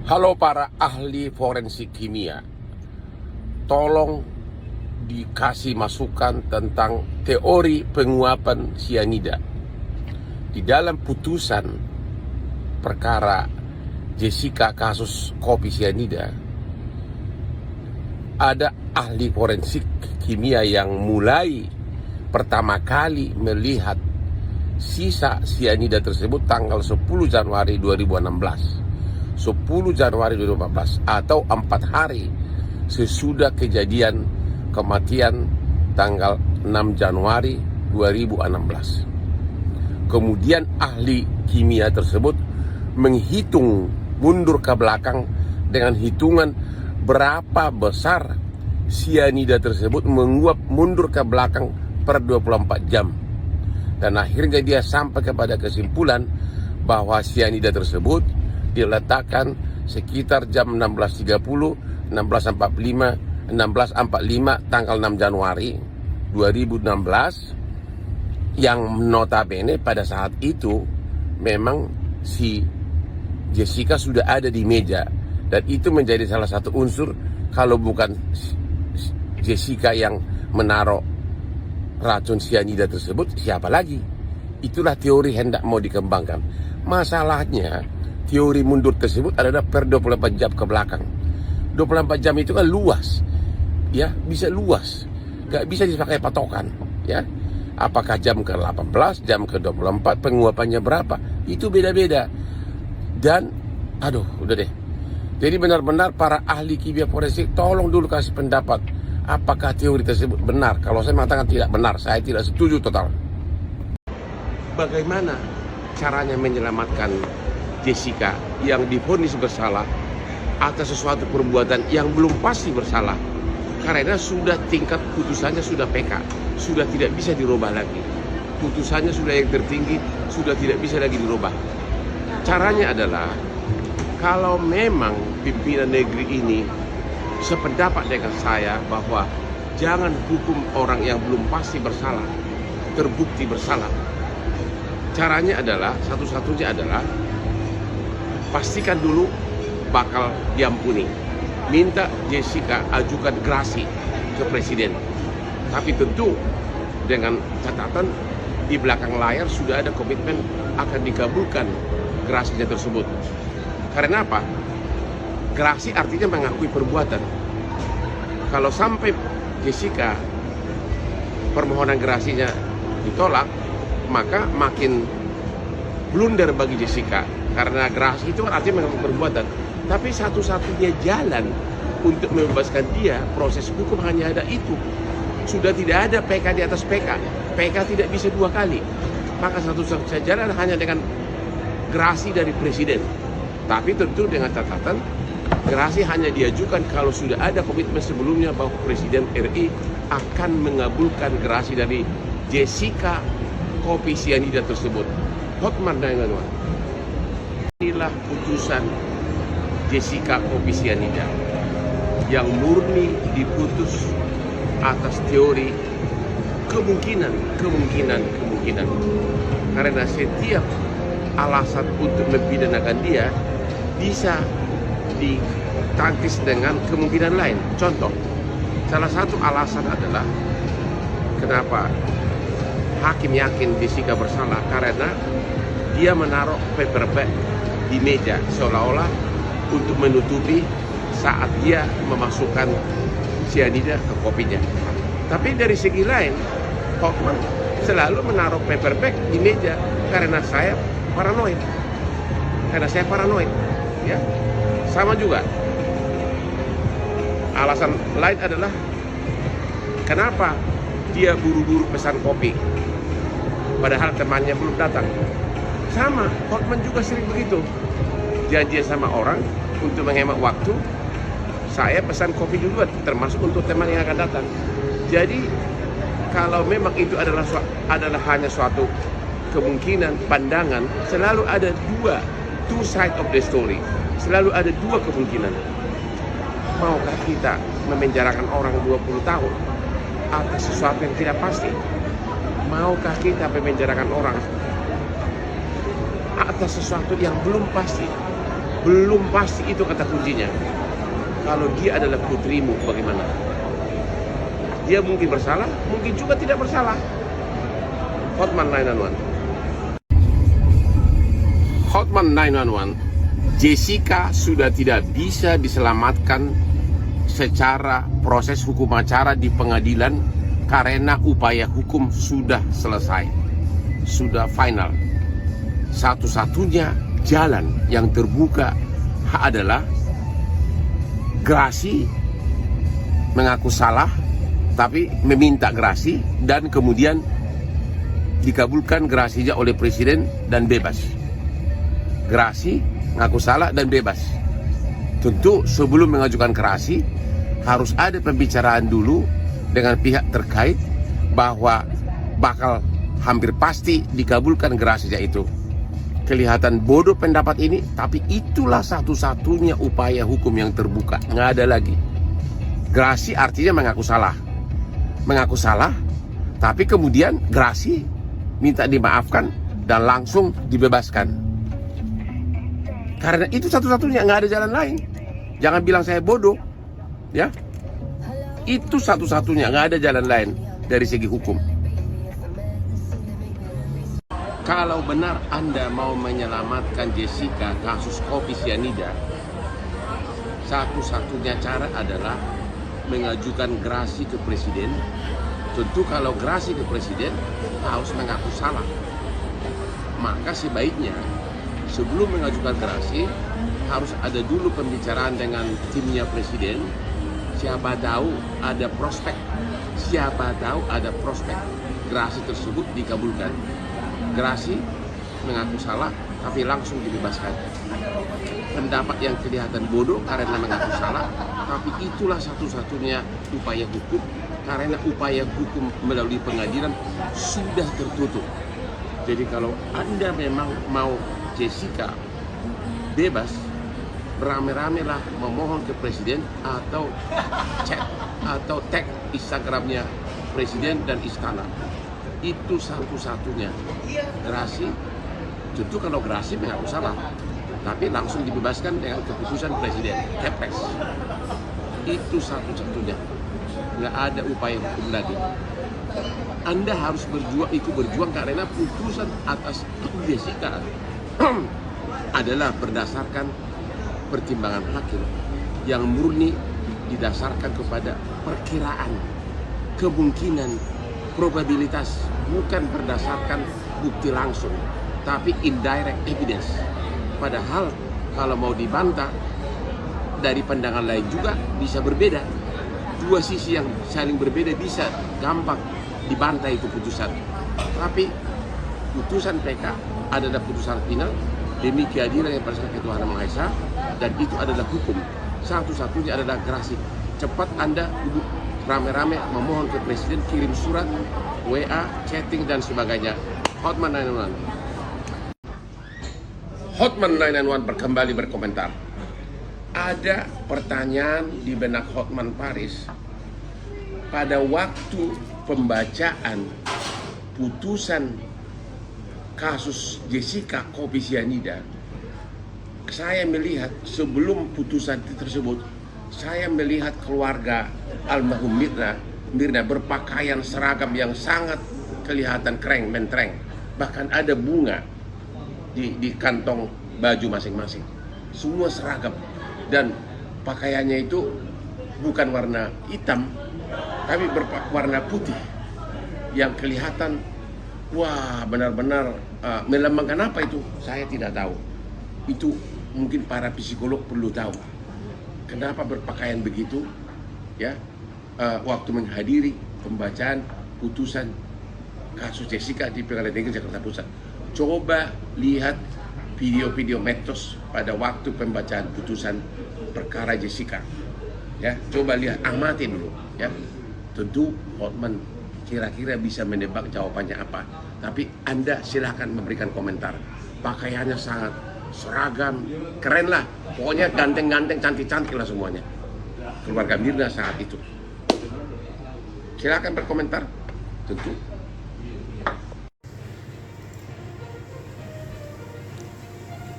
Halo para ahli forensik kimia, tolong dikasih masukan tentang teori penguapan sianida. Di dalam putusan perkara Jessica kasus kopi sianida, ada ahli forensik kimia yang mulai pertama kali melihat sisa sianida tersebut tanggal 10 Januari 2016. 10 Januari 2014 atau 4 hari sesudah kejadian kematian tanggal 6 Januari 2016. Kemudian ahli kimia tersebut menghitung mundur ke belakang dengan hitungan berapa besar sianida tersebut menguap mundur ke belakang per 24 jam. Dan akhirnya dia sampai kepada kesimpulan bahwa sianida tersebut diletakkan sekitar jam 16.30, 16.45 tanggal 6 Januari 2016, yang notabene pada saat itu memang si Jessica sudah ada di meja, dan itu menjadi salah satu unsur. Kalau bukan Jessica yang menaruh racun sianida tersebut, siapa lagi? Itulah teori hendak mau dikembangkan. Masalahnya teori mundur tersebut adalah per 24 jam ke belakang. 24 jam itu kan luas, ya, bisa luas, gak bisa dipakai patokan, ya. Apakah jam ke-18, jam ke-24, penguapannya berapa, itu beda-beda. Dan udah deh. Jadi benar-benar para ahli kimia forensik tolong dulu kasih pendapat, apakah teori tersebut benar. Kalau saya mengatakan tidak benar, saya tidak setuju total. Bagaimana caranya menyelamatkan Jessica yang divonis bersalah atas sesuatu perbuatan yang belum pasti bersalah, karena sudah tingkat putusannya sudah PK, sudah tidak bisa dirubah lagi. Putusannya sudah yang tertinggi, sudah tidak bisa lagi dirubah. Caranya adalah, kalau memang pimpinan negeri ini sependapat dengan saya bahwa jangan hukum orang yang belum pasti bersalah, terbukti bersalah, caranya adalah, satu-satunya adalah pastikan dulu bakal diampuni. Minta Jessica ajukan gerasi ke presiden. Tapi tentu dengan catatan di belakang layar sudah ada komitmen akan dikabulkan gerasinya tersebut. Karena apa? Gerasi artinya mengakui perbuatan. Kalau sampai Jessica permohonan gerasinya ditolak, maka makin blunder bagi Jessica. Karena gerasi itu kan artinya mengakui perbuatan. Tapi satu-satunya jalan untuk membebaskan dia, proses hukum hanya ada itu. Sudah tidak ada PK di atas PK. PK tidak bisa 2 kali. Maka satu-satunya jalan hanya dengan gerasi dari presiden. Tapi tentu dengan catatan, gerasi hanya diajukan kalau sudah ada komitmen sebelumnya bahwa Presiden RI akan mengabulkan gerasi dari Jessica kopi sianida tersebut. Hotman dan kawan-kawan. Inilah putusan Jessica kopi sianida yang murni diputus atas teori kemungkinan. Karena setiap alasan untuk mempidanakan dia bisa ditangkis dengan kemungkinan lain. Contoh, salah satu alasan adalah kenapa hakim yakin Jessica bersalah, karena dia menaruh paper bag di meja seolah-olah untuk menutupi saat dia memasukkan sianida ke kopinya. Tapi dari segi lain, Hotman selalu menaruh paper bag di meja karena saya paranoid. Ya. Sama juga. Alasan lain adalah kenapa dia buru-buru pesan kopi padahal temannya belum datang. Sama, Hotman juga sering begitu. Janjian sama orang untuk menghemat waktu, saya pesan kopi duluan, termasuk untuk teman yang akan datang. Jadi kalau memang itu adalah hanya suatu kemungkinan, pandangan, selalu ada two side of the story. Selalu ada 2 kemungkinan. Maukah kita memenjarakan orang 20 tahun atas sesuatu yang tidak pasti? Maukah kita memenjarakan orang atas sesuatu yang belum pasti? Belum pasti, itu kata kuncinya. Kalau dia adalah putrimu, bagaimana? Dia mungkin bersalah, mungkin juga tidak bersalah. Hotman 911. Hotman 911. Jessica sudah tidak bisa diselamatkan secara proses hukum acara di pengadilan karena upaya hukum sudah selesai, sudah final. Satu-satunya jalan yang terbuka adalah gerasi mengaku salah, tapi meminta gerasi dan kemudian dikabulkan gerasinya oleh presiden dan bebas. Gerasi, mengaku salah dan bebas. Tentu sebelum mengajukan gerasi harus ada pembicaraan dulu dengan pihak terkait bahwa bakal hampir pasti dikabulkan gerasinya itu. Kelihatan bodoh pendapat ini, tapi itulah satu-satunya upaya hukum yang terbuka, nggak ada lagi. Gerasi artinya mengaku salah. Mengaku salah, tapi kemudian gerasi minta dimaafkan dan langsung dibebaskan. Karena itu satu-satunya, nggak ada jalan lain. Jangan bilang saya bodoh, ya. Itu satu-satunya, nggak ada jalan lain dari segi hukum. Kalau benar Anda mau menyelamatkan Jessica kasus kopi sianida, satu-satunya cara adalah mengajukan gerasi ke presiden. Tentu kalau gerasi ke presiden harus mengaku salah. Maka sebaiknya sebelum mengajukan gerasi harus ada dulu pembicaraan dengan timnya presiden. Siapa tahu ada prospek, gerasi tersebut dikabulkan. Gerasi mengaku salah tapi langsung dibebaskan. Pendapat yang kelihatan bodoh karena mengaku salah, tapi itulah satu-satunya upaya hukum, karena upaya hukum melalui pengadilan sudah tertutup. Jadi kalau Anda memang mau Jessica bebas, rame-ramelah memohon ke presiden atau chat atau tag Instagramnya presiden dan istana. Itu satu-satunya. Gerasi, tentu kalau gerasi mengaku salah, tapi langsung dibebaskan dengan keputusan presiden, Kepres. Itu satu-satunya. Nggak ada upaya hukum lagi. Anda harus ikut berjuang karena putusan atas Jessica adalah berdasarkan pertimbangan hakim yang murni didasarkan kepada perkiraan, kemungkinan, probabilitas, bukan berdasarkan bukti langsung, tapi indirect evidence. Padahal kalau mau dibantah dari pandangan lain juga bisa berbeda. Dua sisi yang saling berbeda bisa gampang dibantah itu putusan. Tapi putusan PK adalah putusan final demi keadilan yang berdasarkan ketuhanan Maha Esa, dan itu adalah hukum. Satu-satunya adalah gerasi. Cepat Anda duduk rame-rame memohon ke presiden, kirim surat, WA, chatting dan sebagainya. Hotman 911. Hotman 911 kembali berkomentar. Ada pertanyaan di benak Hotman Paris pada waktu pembacaan putusan kasus Jessica kopi sianida. Saya melihat sebelum putusan tersebut, saya melihat keluarga almarhum Mirna berpakaian seragam yang sangat kelihatan keren, mentereng. Bahkan ada bunga di kantong baju masing-masing. Semua seragam. Dan pakaiannya itu bukan warna hitam, tapi berwarna putih. Yang kelihatan, wah, benar-benar melambangkan apa itu? Saya tidak tahu. Itu mungkin para psikolog perlu tahu. Kenapa berpakaian begitu? Ya, waktu menghadiri pembacaan putusan kasus Jessica di Pengadilan Negeri Jakarta Pusat. Coba lihat video-video medsos pada waktu pembacaan putusan perkara Jessica. Ya, coba lihat, amati dulu. Ya, tentu Hotman kira-kira bisa menebak jawabannya apa. Tapi Anda silahkan memberikan komentar. Pakaiannya sangat seragam, keren lah. Pokoknya ganteng-ganteng, cantik-cantik lah semuanya. Keluarga Mirna saat itu. Silahkan berkomentar. Tentu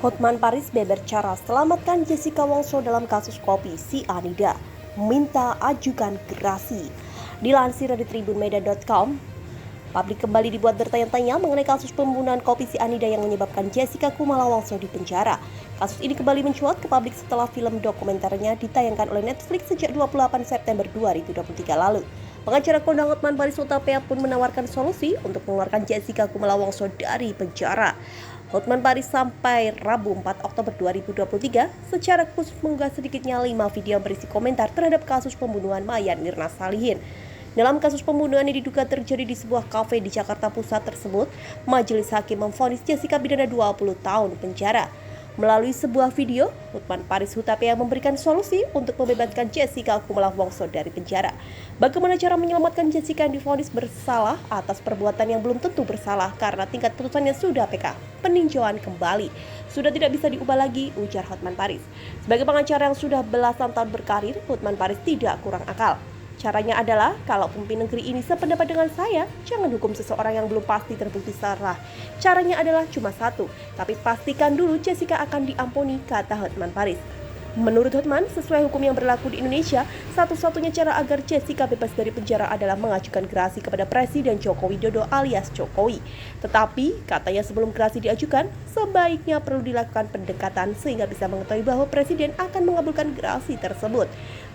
Hotman Paris beber cara selamatkan Jessica Wongso dalam kasus kopi sianida, minta ajukan gerasi. Dilansir dari tribunmedia.com, publik kembali dibuat bertanya-tanya mengenai kasus pembunuhan kopi sianida yang menyebabkan Jessica Kumala Wongso di penjara. Kasus ini kembali mencuat ke publik setelah film dokumenternya ditayangkan oleh Netflix sejak 28 September 2023 lalu. Pengacara kondang Hotman Paris Hutapea pun menawarkan solusi untuk mengeluarkan Jessica Kumala Wongso dari penjara. Hotman Paris sampai Rabu 4 Oktober 2023 secara khusus mengunggah sedikitnya 5 video berisi komentar terhadap kasus pembunuhan Mayan Mirna Salihin. Dalam kasus pembunuhan yang diduga terjadi di sebuah kafe di Jakarta Pusat tersebut, majelis hakim memvonis Jessica pidana 20 tahun penjara. Melalui sebuah video, Hotman Paris Hutapea memberikan solusi untuk membebaskan Jessica Kumala Wongso dari penjara. Bagaimana cara menyelamatkan Jessica yang divonis bersalah atas perbuatan yang belum tentu bersalah karena tingkat putusannya sudah PK, peninjauan kembali. Sudah tidak bisa diubah lagi, ujar Hotman Paris. Sebagai pengacara yang sudah belasan tahun berkarir, Hotman Paris tidak kurang akal. Caranya adalah, kalau pemimpin negeri ini sependapat dengan saya, jangan hukum seseorang yang belum pasti terbukti salah. Caranya adalah cuma satu, tapi pastikan dulu Jessica akan diampuni, kata Hotman Paris. Menurut Hotman, sesuai hukum yang berlaku di Indonesia, satu-satunya cara agar Jessica bebas dari penjara adalah mengajukan gerasi kepada Presiden Joko Widodo alias Jokowi. Tetapi, katanya sebelum gerasi diajukan, sebaiknya perlu dilakukan pendekatan sehingga bisa mengetahui bahwa Presiden akan mengabulkan gerasi tersebut.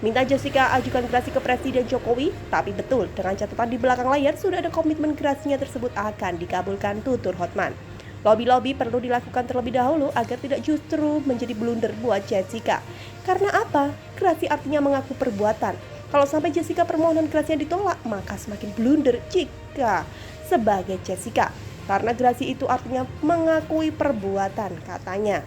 Minta Jessica ajukan gerasi ke Presiden Jokowi, tapi betul, dengan catatan di belakang layar sudah ada komitmen gerasinya tersebut akan dikabulkan, tutur Hotman. Lobby-lobby perlu dilakukan terlebih dahulu agar tidak justru menjadi blunder buat Jessica. Karena apa? Gerasi artinya mengaku perbuatan. Kalau sampai Jessica permohonan gerasinya ditolak, maka semakin blunder jika sebagai Jessica. Karena gerasi itu artinya mengakui perbuatan, katanya.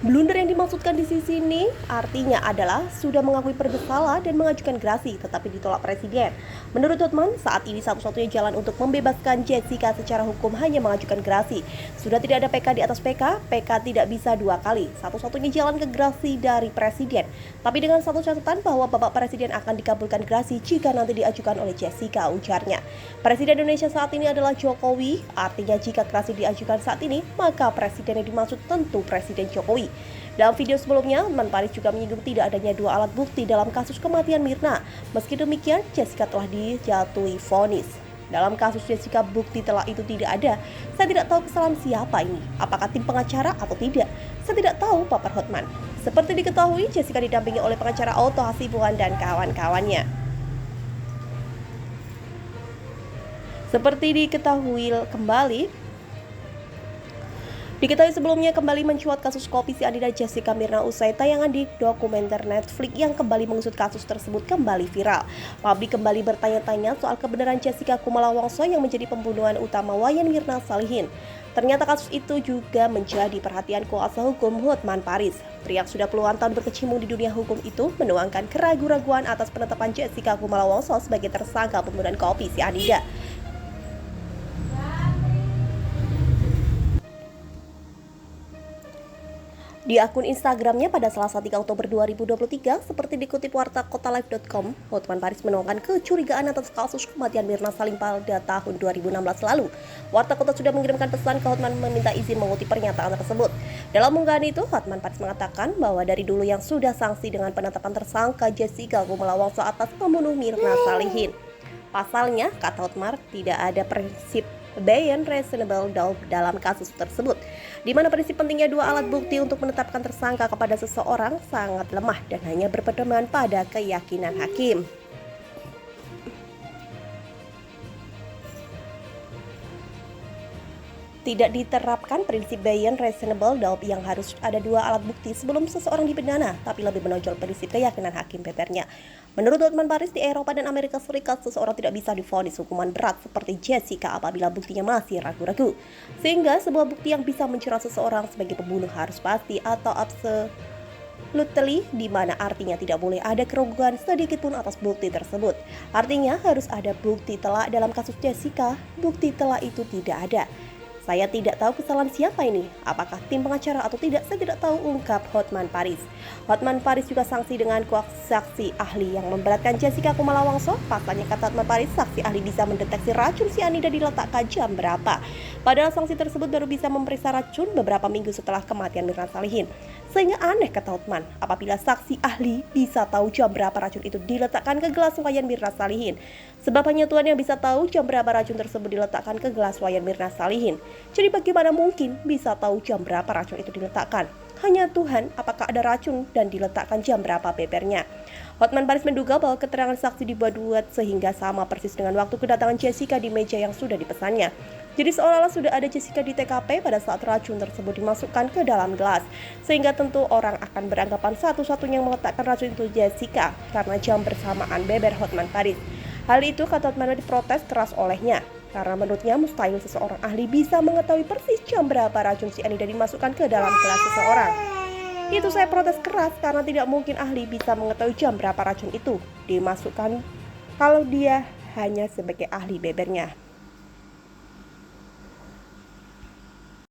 Blunder yang dimaksudkan di sini artinya adalah sudah mengakui bersalah dan mengajukan gerasi tetapi ditolak Presiden. Menurut Hotman, saat ini satu-satunya jalan untuk membebaskan Jessica secara hukum hanya mengajukan gerasi. Sudah tidak ada PK di atas PK, PK tidak bisa dua kali. Satu-satunya jalan ke gerasi dari Presiden. Tapi dengan satu catatan bahwa Bapak Presiden akan dikabulkan gerasi jika nanti diajukan oleh Jessica, ujarnya. Presiden Indonesia saat ini adalah Jokowi, artinya jika gerasi diajukan saat ini, maka Presiden yang dimaksud tentu Presiden Jokowi. Dalam video sebelumnya, Hotman Paris juga menyinggung tidak adanya dua alat bukti dalam kasus kematian Mirna. Meski demikian, Jessica telah dijatuhi vonis. Dalam kasus Jessica, bukti telah itu tidak ada. Saya tidak tahu kesalahan siapa ini, apakah tim pengacara atau tidak. Saya tidak tahu, paper Hotman. Seperti diketahui, Jessica didampingi oleh pengacara Otto Hasibuan dan kawan-kawannya. Seperti Diketahui sebelumnya kembali mencuat kasus kopi sianida Jessica Mirna usai tayangan di dokumenter Netflix yang kembali mengusut kasus tersebut kembali viral. Publik kembali bertanya-tanya soal kebenaran Jessica Kumala Wongso yang menjadi pembunuhan utama Wayan Mirna Salihin. Ternyata kasus itu juga menjadi perhatian kuasa hukum Hotman Paris. Pria yang sudah puluhan tahun berkecimpung di dunia hukum itu menuangkan keraguan-raguan atas penetapan Jessica Kumala Wongso sebagai tersangka pembunuhan kopi sianida. Di akun Instagramnya pada Selasa 3 Oktober 2023, seperti dikutip warta kotalife.com, Hotman Paris menuangkan kecurigaan atas kasus kematian Mirna Salihin pada tahun 2016 lalu. Warta Kota sudah mengirimkan pesan ke Hotman meminta izin mengutip pernyataan tersebut. Dalam unggahan itu, Hotman Paris mengatakan bahwa dari dulu yang sudah sanksi dengan penetapan tersangka Jessica Kumala Wongso atas pembunuh Mirna Salihin. Pasalnya, kata Hotman, tidak ada prinsip beyond reasonable doubt dalam kasus tersebut, di mana prinsip pentingnya dua alat bukti untuk menetapkan tersangka kepada seseorang sangat lemah dan hanya berpedoman pada keyakinan hakim. Tidak diterapkan prinsip beyond reasonable doubt yang harus ada dua alat bukti sebelum seseorang dipidana, tapi lebih menonjol prinsip keyakinan hakim, bebernya. Menurut Hotman Paris, di Eropa dan Amerika Serikat, seseorang tidak bisa divonis hukuman berat seperti Jessica apabila buktinya masih ragu-ragu. Sehingga sebuah bukti yang bisa menjerat seseorang sebagai pembunuh harus pasti atau absolutely, di mana artinya tidak boleh ada keraguan sedikit pun atas bukti tersebut. Artinya harus ada bukti telak. Dalam kasus Jessica, bukti telak itu tidak ada. Saya tidak tahu kesalahan siapa ini, apakah tim pengacara atau tidak, saya tidak tahu, ungkap Hotman Paris. Hotman Paris juga sanksi dengan saksi ahli yang memberatkan Jessica Kumala Wongso. Pasalnya, kata Hotman Paris, saksi ahli bisa mendeteksi racun sianida diletakkan jam berapa. Padahal sanksi tersebut baru bisa memeriksa racun beberapa minggu setelah kematian Mirna Salihin. Sehingga aneh, kata Hotman, apabila saksi ahli bisa tahu jam berapa racun itu diletakkan ke gelas wayan Mirna Salihin. Sebab hanya Tuhan yang bisa tahu jam berapa racun tersebut diletakkan ke gelas wayan Mirna Salihin. Jadi bagaimana mungkin bisa tahu jam berapa racun itu diletakkan? Hanya Tuhan apakah ada racun dan diletakkan jam berapa bebernya. Hotman Paris menduga bahwa keterangan saksi dibuat-buat sehingga sama persis dengan waktu kedatangan Jessica di meja yang sudah dipesannya. Jadi seolah-olah sudah ada Jessica di TKP pada saat racun tersebut dimasukkan ke dalam gelas. Sehingga tentu orang akan beranggapan satu-satunya yang meletakkan racun itu Jessica karena jam bersamaan beber Hotman Paris. Hal itu, kata Hotman, diprotes keras olehnya. Karena menurutnya mustahil seseorang ahli bisa mengetahui persis jam berapa racun sianida dimasukkan ke dalam gelas seseorang. Itu saya protes keras karena tidak mungkin ahli bisa mengetahui jam berapa racun itu dimasukkan kalau dia hanya sebagai ahli bebernya.